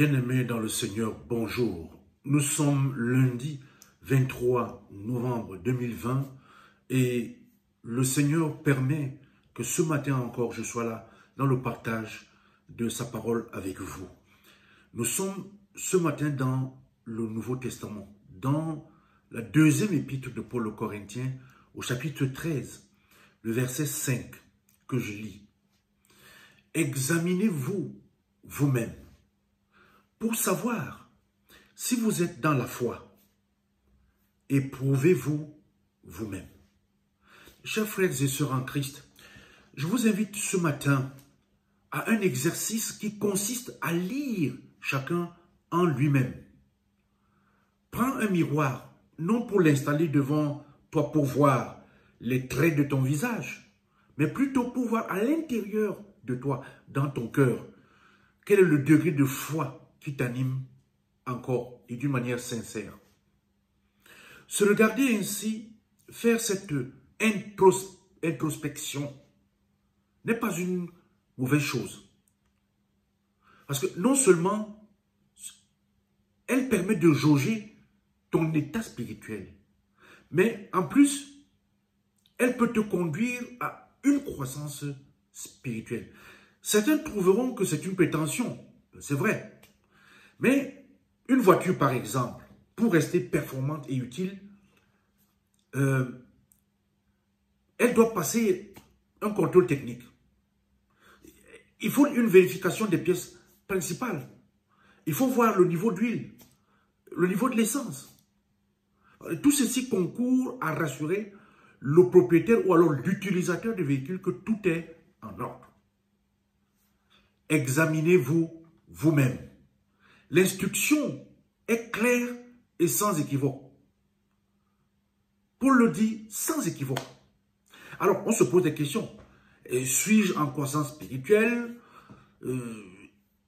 Bien-aimés dans le Seigneur, bonjour. Nous sommes lundi 23 novembre 2020 et le Seigneur permet que ce matin encore je sois là dans le partage de sa parole avec vous. Nous sommes ce matin dans le Nouveau Testament, dans la deuxième épître de Paul aux Corinthiens au chapitre 13, le verset 5 que je lis. Examinez-vous vous-même pour savoir si vous êtes dans la foi. Éprouvez-vous vous-même. Chers frères et sœurs en Christ, je vous invite ce matin à un exercice qui consiste à lire chacun en lui-même. Prends un miroir, non pour l'installer devant toi pour voir les traits de ton visage, mais plutôt pour voir à l'intérieur de toi, dans ton cœur, quel est le degré de foi qui t'anime encore et d'une manière sincère. Se regarder ainsi, faire cette introspection n'est pas une mauvaise chose. Parce que non seulement elle permet de jauger ton état spirituel, mais en plus, elle peut te conduire à une croissance spirituelle. Certains trouveront que c'est une prétention, c'est vrai. Mais une voiture, par exemple, pour rester performante et utile, elle doit passer un contrôle technique. Il faut une vérification des pièces principales. Il faut voir le niveau d'huile, le niveau de l'essence. Tout ceci concourt à rassurer le propriétaire ou alors l'utilisateur du véhicule que tout est en ordre. Examinez-vous vous-même. L'instruction est claire et sans équivoque. Paul le dit sans équivoque. Alors, on se pose des questions. Suis-je en croissance spirituelle?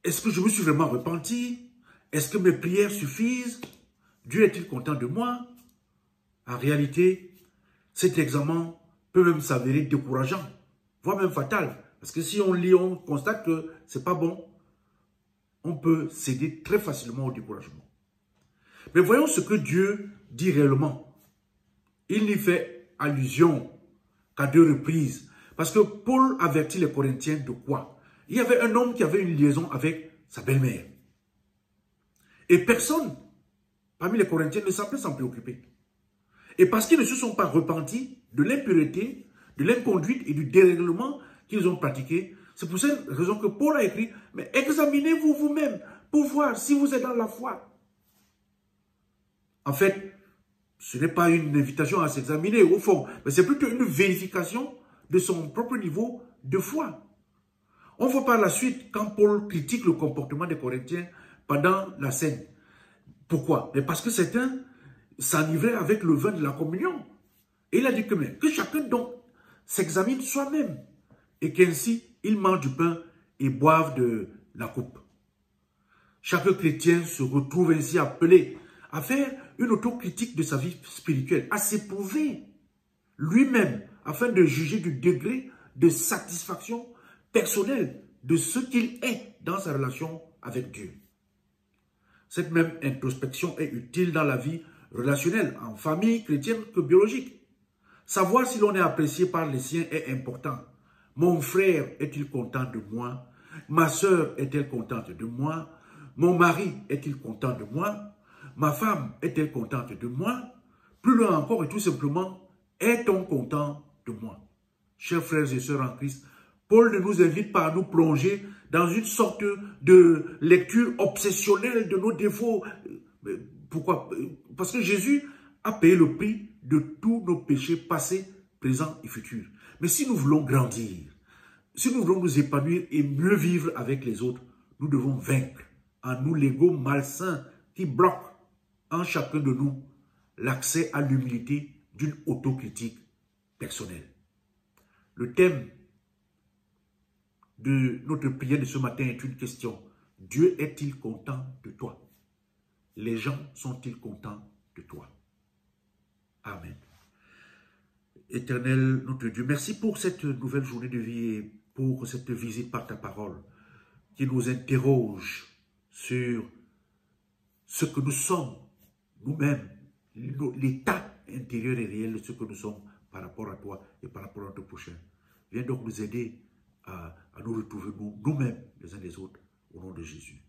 Est-ce que je me suis vraiment repenti? Est-ce que mes prières suffisent? Dieu est-il content de moi? En réalité, cet examen peut même s'avérer décourageant, voire même fatal. Parce que si on lit, on constate que c'est pas bon. On peut céder très facilement au découragement. Mais voyons ce que Dieu dit réellement. Il n'y fait allusion qu'à 2 reprises. Parce que Paul avertit les Corinthiens de quoi? Il y avait un homme qui avait une liaison avec sa belle-mère. Et personne, parmi les Corinthiens, ne semblait s'en préoccuper. Et parce qu'ils ne se sont pas repentis de l'impureté, de l'inconduite et du dérèglement qu'ils ont pratiqué, c'est pour cette raison que Paul a écrit, mais examinez-vous vous-même pour voir si vous êtes dans la foi. En fait, ce n'est pas une invitation à s'examiner au fond, mais c'est plutôt une vérification de son propre niveau de foi. On voit par la suite quand Paul critique le comportement des Corinthiens pendant la scène. Pourquoi? Mais parce que certains s'enivraient avec le vin de la communion. Et il a dit que chacun donc s'examine soi-même et qu'ainsi il mange du pain et boive de la coupe. Chaque chrétien se retrouve ainsi appelé à faire une autocritique de sa vie spirituelle, à s'éprouver lui-même afin de juger du degré de satisfaction personnelle de ce qu'il est dans sa relation avec Dieu. Cette même introspection est utile dans la vie relationnelle, en famille chrétienne que biologique. Savoir si l'on est apprécié par les siens est important. Mon frère est-il content de moi? Ma sœur est-elle contente de moi? Mon mari est-il content de moi? Ma femme est-elle contente de moi? Plus loin encore et tout simplement, est-on content de moi? Chers frères et sœurs en Christ, Paul ne nous invite pas à nous plonger dans une sorte de lecture obsessionnelle de nos défauts. Pourquoi? Parce que Jésus a payé le prix de tous nos péchés passés, présents et futurs. Mais si nous voulons grandir, si nous voulons nous épanouir et mieux vivre avec les autres, nous devons vaincre en nous l'ego malsain qui bloque en chacun de nous l'accès à l'humilité d'une autocritique personnelle. Le thème de notre prière de ce matin est une question. Dieu est-il content de toi? Les gens sont-ils contents de toi? Amen. Éternel, notre Dieu, merci pour cette nouvelle journée de vie et pour cette visite par ta parole qui nous interroge sur ce que nous sommes, nous-mêmes, l'état intérieur et réel de ce que nous sommes par rapport à toi et par rapport à notre prochain. Viens donc nous aider à nous retrouver nous-mêmes les uns les autres au nom de Jésus.